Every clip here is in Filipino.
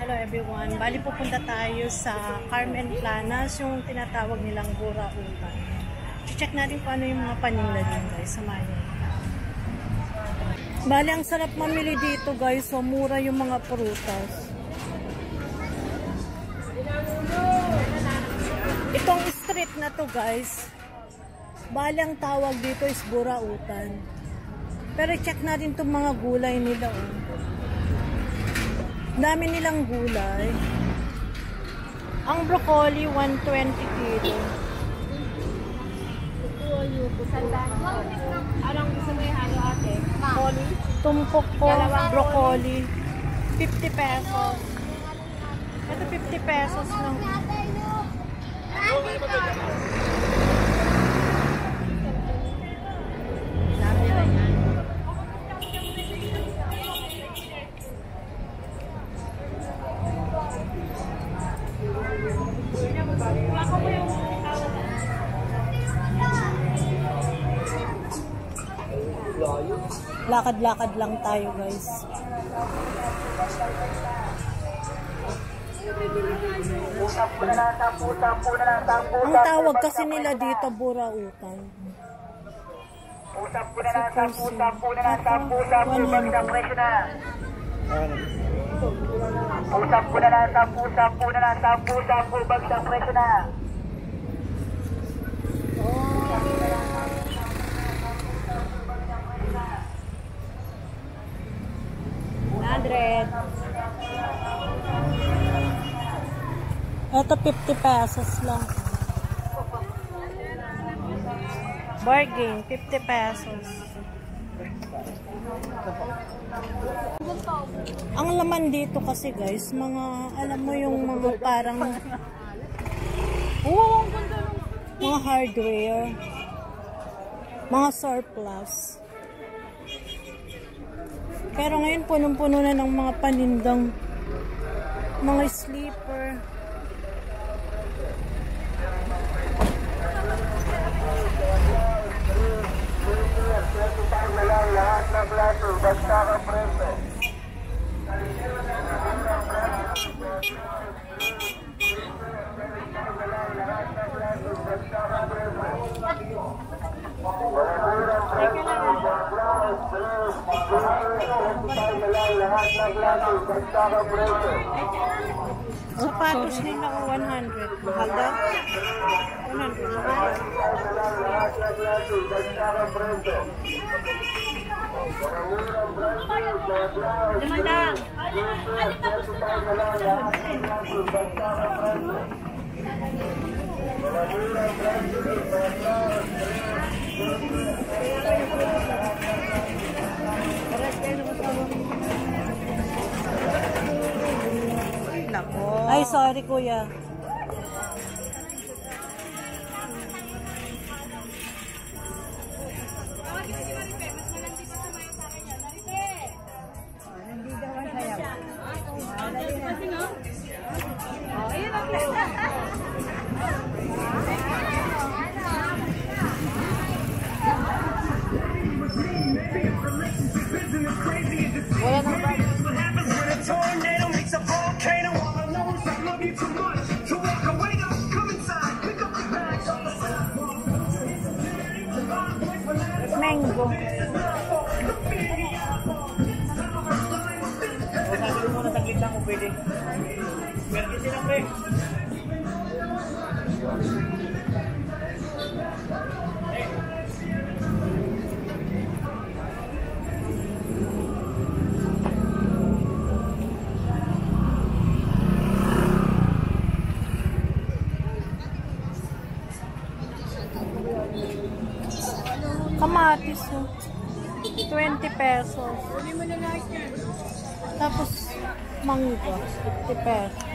Hello everyone. Bali pupunta tayo sa Carmen Planas, yung tinatawag nilang Burautan. Check natin kung ano yung mga paninda din guys. Samahan niyo. Bali ang sarap mamili dito guys. So mura yung mga prutas. Itong street na to guys. Bali ang tawag dito is Burautan. Pero check natin itong mga gulay nila. Oh. Dami nilang gulay. Ang broccoli, 120 kilo. Anong gusto mo ihalo ate? Broccoli? Tumpok po, broccoli. 50 pesos. Ito 50 pesos lang. Lakad-lakad lang tayo guys. Ang tawag kasi nila dito Burautan. Usap po na lang, bagsak presyo na. 100. Ito 50 pesos lang. Bargain, 50 pesos. Ang laman dito kasi guys, mga, alam mo yung mga parang mga hardware, mga surplus. Pero ngayon punong-puno na ng mga panindang mga sleeper. Sapatos nila ko 100. Mahal daw? 100. Limandang. Ay, sorry kuya. Wala nang bag. Mango. Sabi mo na taglit lang kung pwede. Meron din lang pre. Kamatis, oh. 20 pesos. Tapos, mangga, 50 pesos.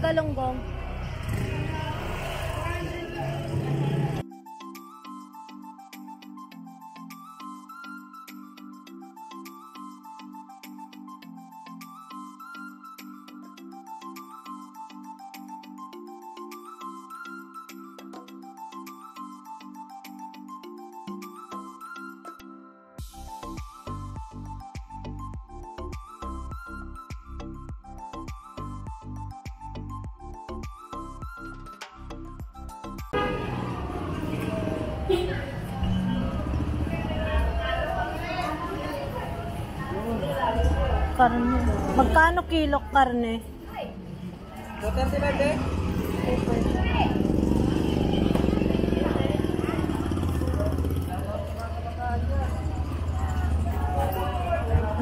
galunggong? Karne. Magkano kilo karne?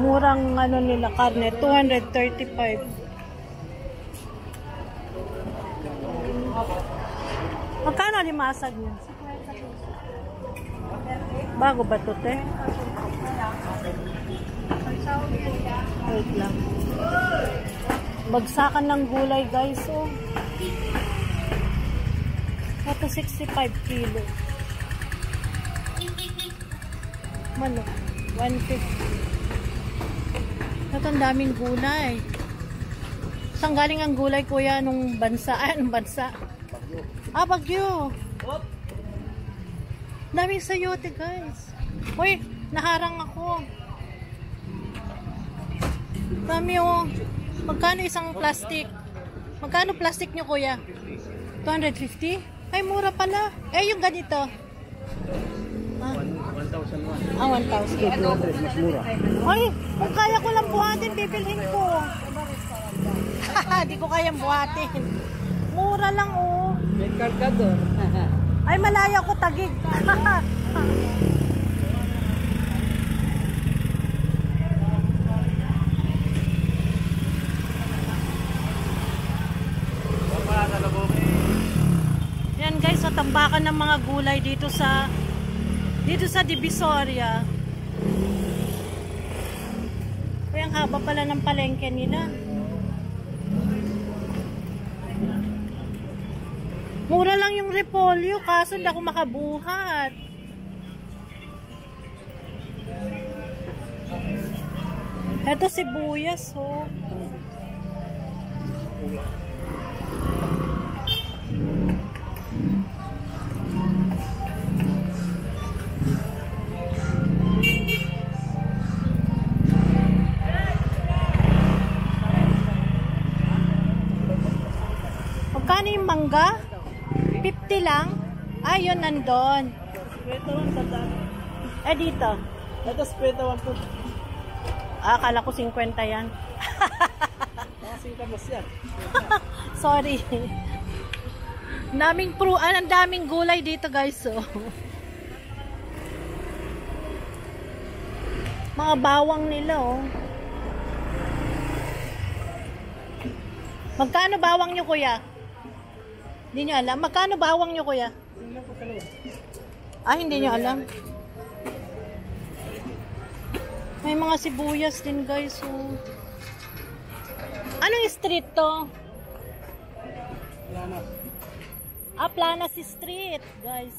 Murang ano nila karne, 235. Magkano limasag niya? Bago ba ito, te? Wait lang. Bagsakan ng gulay, guys. Oh. Ito 65 kilo. Manok, 150. Ito ang daming gulay. Saan galing ang gulay, kuya, nung bansa? Anong bansa? Bagyo. Ah, Bagyo. Daming sayote, guys. Uy, naharang ako. Dami, oh. Magkano isang plastic? Magkano plastic nyo, kuya? 250? Ay, mura pala. Eh, yung ganito. 1,001. Ah, 1,000. 200, mas mura. Ay, kung kaya ko lang buhatin, bibilhin ko. Di ko kayang buhatin. Mura lang, oh. May kargador. Ay, malayo ko, Tagig. Yan, guys, sa tambakan ng mga gulay dito sa Divisoria. Ay, ang haba pala ng palengke nila. Mura lang yung repolyo, kaso hindi ako makabuhat. Ito sibuyas, oh. Magkano yung mangga? 50 lang? Ayun, nandun. Eh, dito. Ito, spread 1 po. Ah, akala ko 50 yan. yan. Sorry. Daming ang daming gulay dito, guys. So. Mga bawang nila, oh. Magkano bawang nyo, kuya? Hindi nyo alam? Magkano bawang nyo, kuya? Ah, hindi nyo alam? May mga sibuyas din, guys. Oh. Anong street to? Planas. Ah, Planas Street, guys.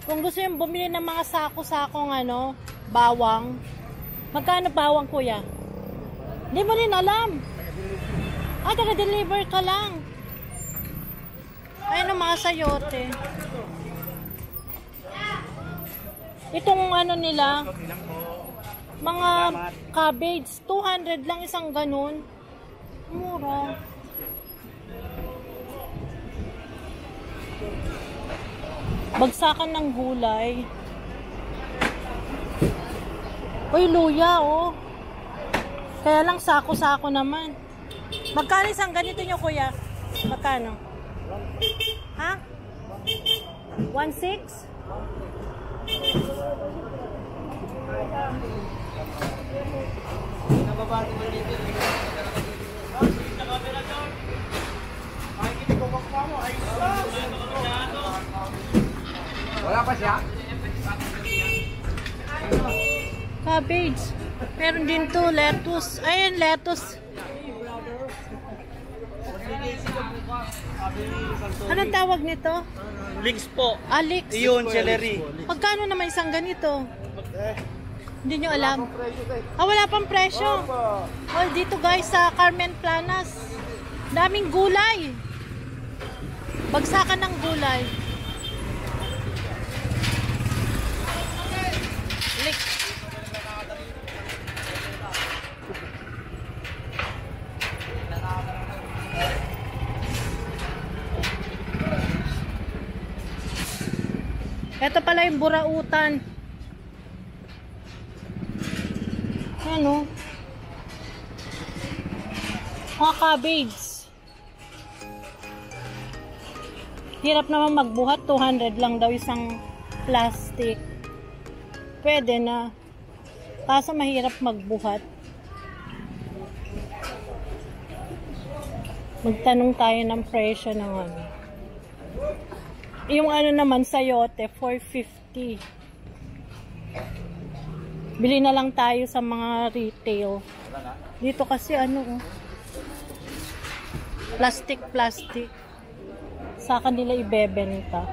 Kung gusto yung bumili ng mga sako-sakong bawang. Magkano bawang, kuya? Hindi mo rin alam. Ah, taga-deliver ka lang. Ayun ang mga sayote. Itong nila, mga cabbage, 200 lang isang ganun. Mura. Bagsakan ng gulay. Uy, luya, oh. Kaya lang sako-sako naman. Magkano isang ganito nyo, kuya? Magkano? Ha? 1.6? Wala pa siya? Cabbage. Meron din to, lettuce. Ayun, lettuce. Anong tawag nito? Links po. Alex. Iyon, celery. Magkano naman isang ganito? Hindi nyo alam? Wala pang presyo. Oh, dito guys sa Carmen Planas. Daming gulay. Bagsakan ng gulay. Alex. Ito pala yung burautan. Ano? Mga cabbage. Hirap naman magbuhat. 200 lang daw isang plastic. Pwede na. Kaso mahirap magbuhat. Magtanong tayo ng presyo ng ano. Yung ano naman sayote, 450. Bili na lang tayo sa mga retail. Dito kasi ano, plastic. Sa kanila ibebenta.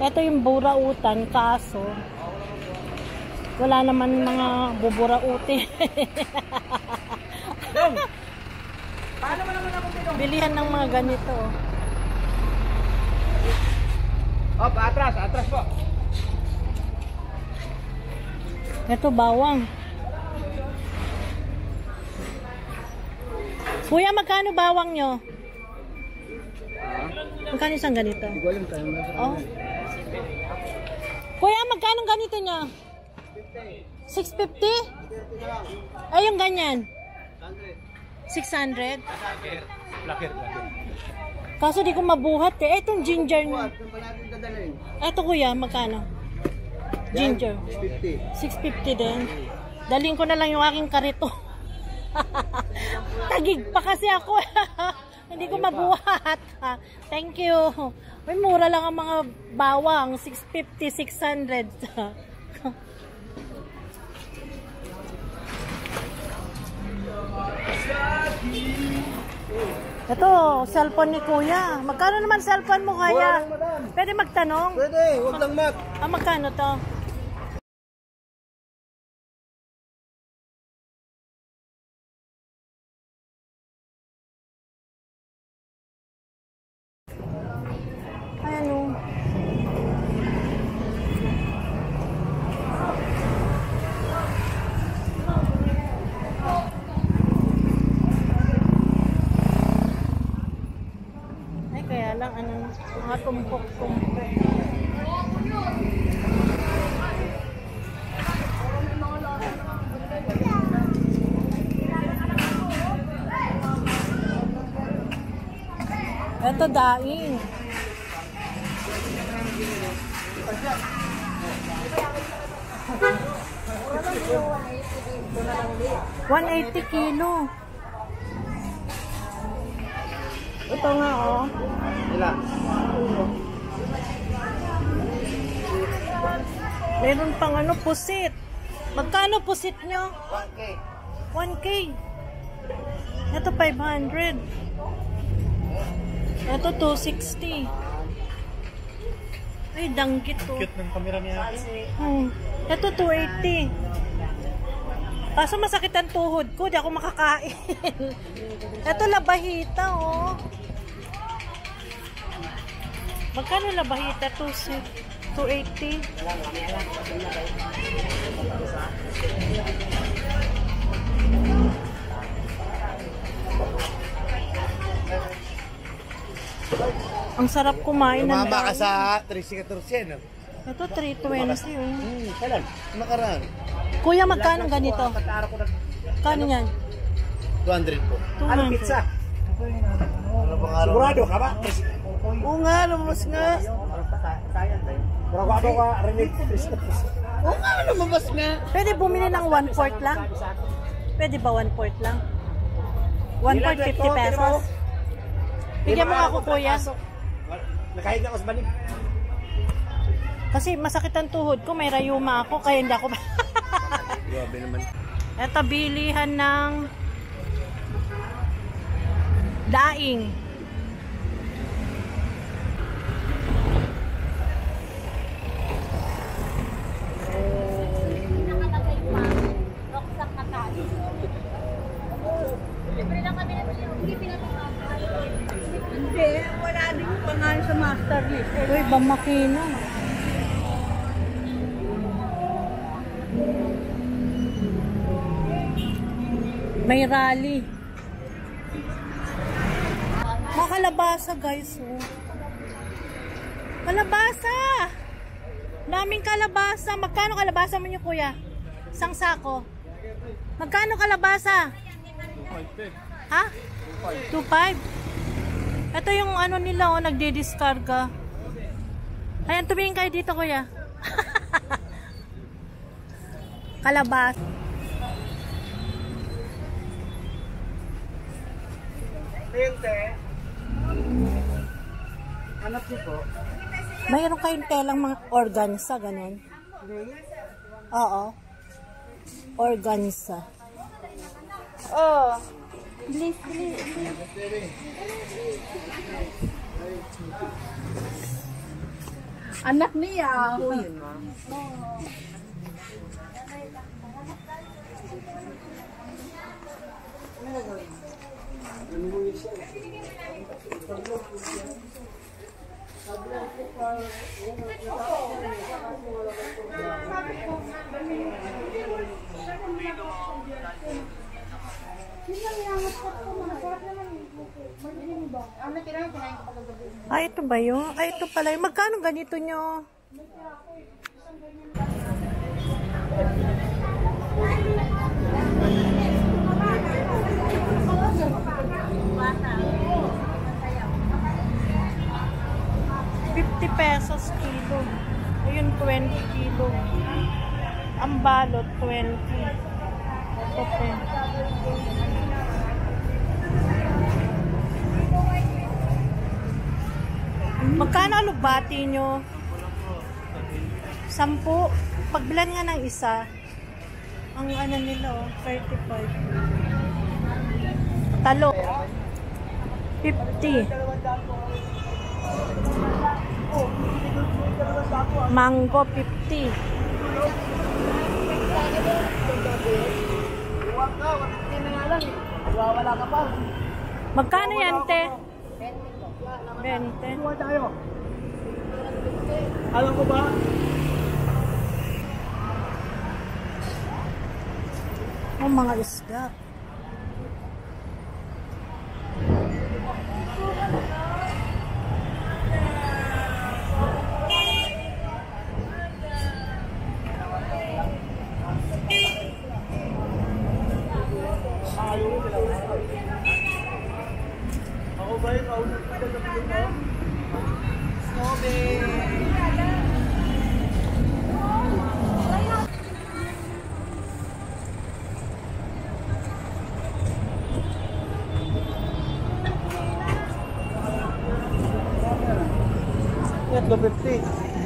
Ito yung burautan, kaso wala naman mga buburauti. Bilihan ng mga ganito. Atras po. Ito bawang. Kuya, magkano bawang nyo? Magkano isang ganito? Oh. Kuya, magkano ganito nyo? 650? Ay, yung ganyan. 600? Kaso di ko mabuhat eh. Itong ginger nyo. Ito kuya, magkano? Ginger. 650 din. Daling ko na lang yung aking karito. Tagig pa kasi ako. Hindi ko mabuhat. Thank you. May mura lang ang mga bawang. 650, 600. Ito, cellphone ni kuya. Magkano naman cellphone mo kaya? Pwede magtanong? Pwede, huwag lang mat. Magkano to? Ano? Ay, kaya lang, ano, mga tumpok-tumpok. Ito, daing. $180 kilo. Ito nga, oh. Ilan? Meron pang ano, pusit. Magkano pusit nyo? 1K. 1K. Ito 500. Ito 260. Ay, danggit to. Cute ng camera niya. Ito 280. Kaso masakit ang tuhod ko, di ako makakain. Ito labahita, oh. Magkano labahita? 280. Ang sarap kumain ng Mama ka sa 314, no? Ito 320, oh. Kailan? Nakaraan. Kuya, magkano ganito? Kano yan? 200 po. 200. Ano pizza? Sigurado ka ba? Oo nga, lumabas nga. Sigurado ka, Renate. Oo nga, lumabas nga. Pwede bumili ng 1/4 lang? Pwede ba 1/4 lang? 1/4, 50 pesos. Bigyan mo ako, kuya. Nakahiga ko sa banig. Kasi masakit ang tuhod ko, may rayuma ako, kaya hindi ako... Grabe naman. Ito, bilihan ng Daing. Nakalagay pa. Roksak na tayo. Libre lang kami na hindi pinapakakal. Hindi, wala din pangalan sa master list. Uy, bamakina. May rally. Mga kalabasa, guys. Oh. Kalabasa! Daming kalabasa. Magkano kalabasa mo niyo, kuya? Isang sako. Magkano kalabasa? 2.5. Ha? 2.5. Ito yung ano nila, oh, nagdi-discarga. Ayan, tumingin kayo dito, kuya. Kalabasa. Anak niyo po? Mayroon kayong telang mga organisa, ganun? Oo. Organisa. Oh. Please. Anak niya. Oo, yun ma. Ay, ito ba yun? Ay, ito pala yun. Magkano ganito nyo? ₱50 kilo. Ayun, 20 kilo. Ang balot, 20. Ito, 10. Magkano alubati nyo? 10. Pagbilan nga ng isa, ang ano nila, oh, 35. Talo. 50. Mango, 50. Magkano yan, te? 20. Kuha tayo. Alam ko ba? Oh, mga isda. Ako ba yung kausap ko sa piling mo? Snobe! Yan, 250.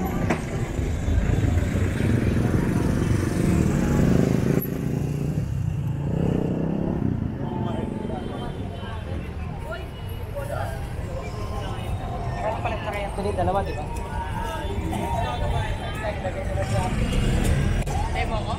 Actually, dalawa, di ba? Ay mo ko?